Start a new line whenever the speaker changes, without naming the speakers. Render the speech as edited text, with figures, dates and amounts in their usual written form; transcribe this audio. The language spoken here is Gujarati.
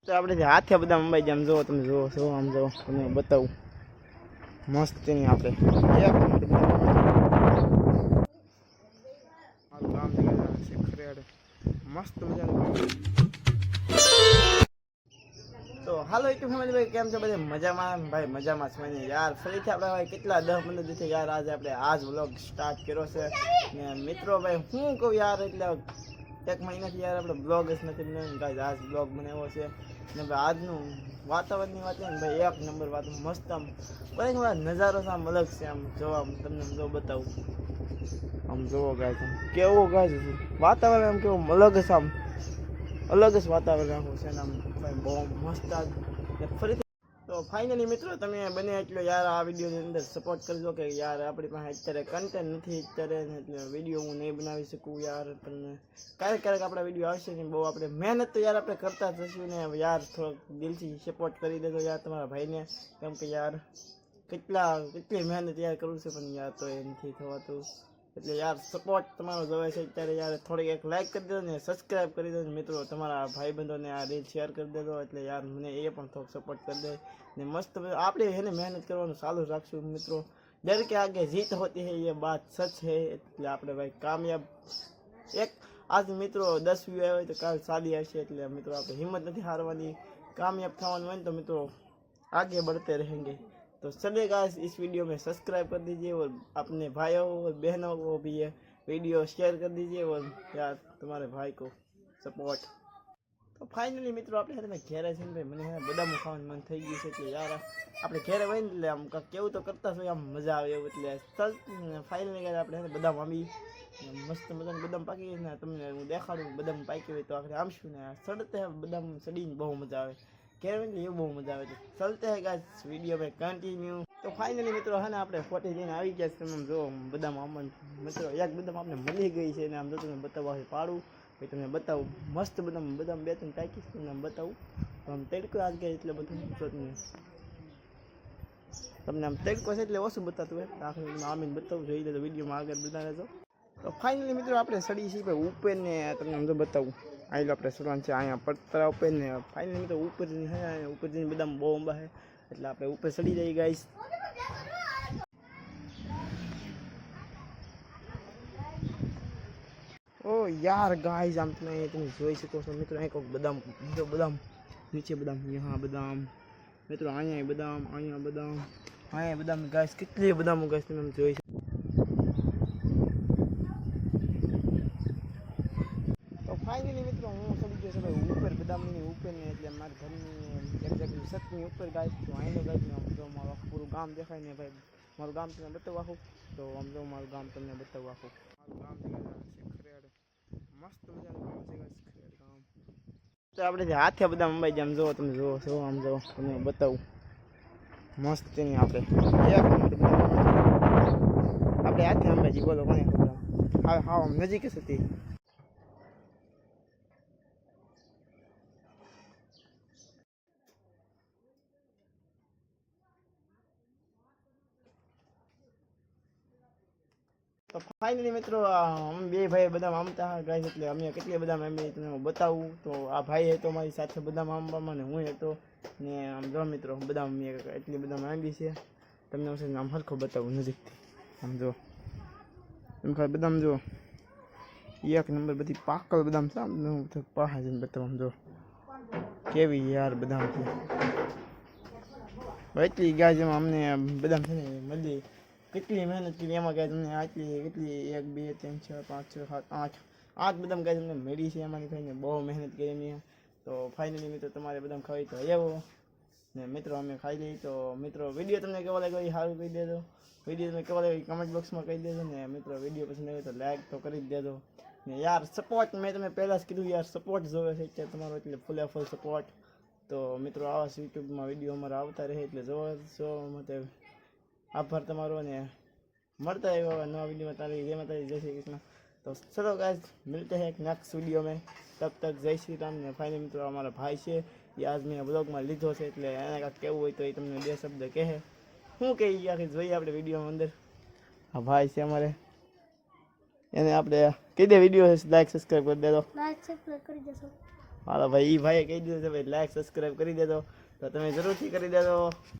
તો આપણે હાથે બધા મુંબઈ જામ જો તમે જો જો આમ જો તમે બતાવું મસ્ત ની આપણે એક ગામ છે ખરેડ મસ્ત મજાનું તો હાલો યુટ્યુબ ફેમિલી ભાઈ કેમ છો બધે મજામાં ભાઈ મજામાં છે ને યાર ફરીથી આપણે ભાઈ કેટલા 10-15 દિવસે યાર આજે આપણે આજ વ્લોગ સ્ટાર્ટ કર્યો છે ને મિત્રો ભાઈ હું કહું યાર એટલે એક મહિનાથી યાર આપણે બ્લોગ જ નથી બનાવ્યો ગાઈસ આજ બ્લોગ બનાવ્યો છે ને ભાઈ આજનું વાતાવરણની વાત છે ને ભાઈ એક નંબર વાત મસ્ત આમ બરાબર નજારો આમ અલગ છે આમ જોવા તમને જો બતાવું આમ જોવો ગાઈસ કેવું ગાઈસ વાતાવરણ આમ કેવું અલગ છે આમ અલગ જ વાતાવરણ આખું છે ને આમ ભાઈ બહુ મસ્ત ફરીથી તો ફાઇનલી મિત્રો તમે બને એટલો યાર આ વિડીયોની અંદર સપોર્ટ કરજો કે યાર આપણી પાસે અત્યારે કન્ટેન્ટ નથી અત્યારે એટલે વિડીયો હું નહીં બનાવી શકું યાર તમને ક્યારેક આપણા વિડીયો આવશે ને બહુ આપણે મહેનત તો યાર આપણે કરતા થશું ને યાર થોડોક દિલથી સપોર્ટ કરી દેજો યાર તમારા ભાઈને કેમ કે યાર કેટલી મહેનત યાર કરું છું પણ યાર તો એ નથી થવાતું એટલે યાર સપોર્ટ તમારો જોવે છે અત્યારે યાર થોડીક એક લાઈક કરી દેજો ને સબસ્ક્રાઈબ કરી દેજો મિત્રો તમારા ભાઈબંધોને આ રીલ શેર કરી દેજો એટલે યાર મને એ પણ થોડોક સપોર્ટ કરી દે ને મસ્ત આપણે એને મહેનત કરવાનું ચાલુ રાખશું મિત્રો ડર કે આગે જીત હોતી है ये बात सच है એટલે આપણે ભાઈ કામયાબ એક આજ મિત્રો 10 વ્યૂ આવ્યો તો કાલ સાદી આવશે એટલે મિત્રો આપણે હિંમત નથી હારવાની કામયાબ થવાનું હોય તો મિત્રો आगे बढ़ते रहेंगे तो चलिए गाइस इस वीडियो में सब्सक्राइब कर दीजिए और अपने भाइयों और बहनों को भी ये वीडियो शेयर कर दीजिए और यार तुम्हारे भाई को सपोर्ट तो फाइनली મિત્રો આપણે તમે ઘેરે છે ને ભાઈ મને બદામ ખાવાનું મન થઈ ગયું છે એટલે યાર આપણે ઘેરે હોય ને એટલે આમ કેવું તો કરતા હોય આમ મજા આવે એવું એટલે ફાઇનલી ગાઈસ આપણે બદામ આંબી મસ્ત મજાનું બદામ પાકી ગઈ ને તમને હું દેખાડું બદામ પાકી હોય તો આપણે આમશું ને સડતે બદામ સડીને બહુ મજા આવે કેવું ને એવું બહુ મજા આવે છે ચલતે હે ગાઈસ વિડીયો में કન્ટિન્યુ તો ફાઇનલી મિત્રો હે ને આપણે ફોટો લઈને આવી ગયા છે તમે જો બદામ આમન મિત્રો એક બદામ આપણે મળી ગઈ છે ને આમ જો તમને બતાવવા છે પાડું ભાઈ તમને બતાવું મસ્ત બદામ બે ત્રણ પાકી તમને બતાવું આમ તડકો આજ ગયા એટલે બધું તમને આમ તડકો છે એટલે ઓછું બતાતું હોય આખરે આમીને બતાવું જોઈ લેજો વિડીયોમાં આગળ બતાવે તો ફાઇનલી મિત્રો આપણે સડી છીએ ભાઈ ઉપર ને તમને આમ જો બતાવું આઈ લો આપણે સુરવાન છે અહીંયા પડતરા ઉપર ને ફાઇનલી મિત્રો ઉપર જઈને બદામ બહુ અંબા છે એટલે આપણે ઉપર ચડી જઈએ ગાઈસ ઓ યાર ગાઈસ આમ તમે જોઈ શકો છો મિત્રો અહીં કોઈક બદામ બીજો બદામ નીચે બદામ અહીંયા બદામ મિત્રો અહીંયા બદામ અહીંયા બદામ ગાઈસ કેટલી બદામ ગાઈસ તમે જોઈ ફાઇનલી મિત્રો હું ચડી ગયો છું ઉપર બદામની ઉપર ને એટલે મારા ઘરની એક્ઝેક્ટલી સતની ઉપર ગાય તો અહીંનો ગાય આમ જો મારું આખું પૂરું ગામ દેખાય ને ભાઈ મારું ગામ તમને બતાવું આખું તો આમ જો મારું ગામ તમને બતાવું આખું મારું ગામ છે ખરેડ મસ્ત મજાનું ગામ છે ખરેડ ગામ તો આપણે હાથે બધા મુંબઈ જામ જો તમે જો જો આમ જો તમને બતાવું મસ્ત ની આપણે એક આપણે હાથે અંબાજી બોલો કોને ખબર હા આમ નજીક જ હતી તો ફાઇનલી મિત્રો અમે બે ભાઈ બદામ આમતા ગાઈસ એટલે અમે કેટલી બદામ આંબી તમને બતાવું તો આ ભાઈ હતો મારી સાથે બદામ આંબવામાં ને હું હતો ને આમ જો મિત્રો બદામ એટલી બદામ આંબી છે તમને આમ હરખો બતાવું નજીકથી આમ જો એમ ખાલી બદામ જો એક નંબર બધી પાકલ બદામ છે આમ પાહા જઈને બતાવું આમ જો કેવી યાર બદામ છે એટલી ગાય જેમાં અમને બદામ છે ને મળી કેટલી મહેનત કરી એમાં ગાય તમને આટલી કેટલી 1 2 3 4 5 6 7 8 બદામ ગાય તમને મળી છે એમાંની થઈને બહુ મહેનત કરી એમની તો ફાઇનલી મિત્રો તમારે બદામ ખાવી તો એવો ને મિત્રો અમે ખાઈ લઈએ તો મિત્રો વિડીયો તમને કેવો લાગ્યો એ સારું કહી દેજો વિડીયો તમને કેવો લાગ્યો કમેન્ટ બોક્સમાં કહી દેજો ને મિત્રો વિડીયો પસંદ આવે તો લાઈક તો કરી જ દેજો ને યાર સપોર્ટ મેં તમે પહેલાં જ કીધું યાર સપોર્ટ જોવે છે અત્યારે તમારો એટલે ફૂલ સપોર્ટ તો મિત્રો આવા યુટ્યુબમાં વિડીયો અમારા આવતા રહે એટલે જોવા માટે આભાર તમારો ને મળता है नवा वीडियो में तारी जय माता जय श्री कृष्ण तो चलो गाइस मिलते हैं एक नेक्स्ट वीडियो में तब तक जय श्री राम ने फाइनल मित्रों हमारा भाई है ये आज मैं ब्लॉग में लीधो है એટલે એને કાંઈક કહેવું હોય તો એ તમને બે શબ્દ કહે શું કહીએ આખી જોઈએ આપણે વિડીયોમાં અંદર આ ભાઈ છે અમારે એને આપણે કહી દે વિડીયો લાઈક સબસ્ક્રાઈબ કરી દેજો
લાઈક સબસ્ક્રાઈબ કરી દેજો
હાલો ભાઈ, એ ભાઈએ કહી દીધું છે ભાઈ લાઈક સબસ્ક્રાઈબ કરી દેજો, તો તમે જરૂરથી કરી દેજો.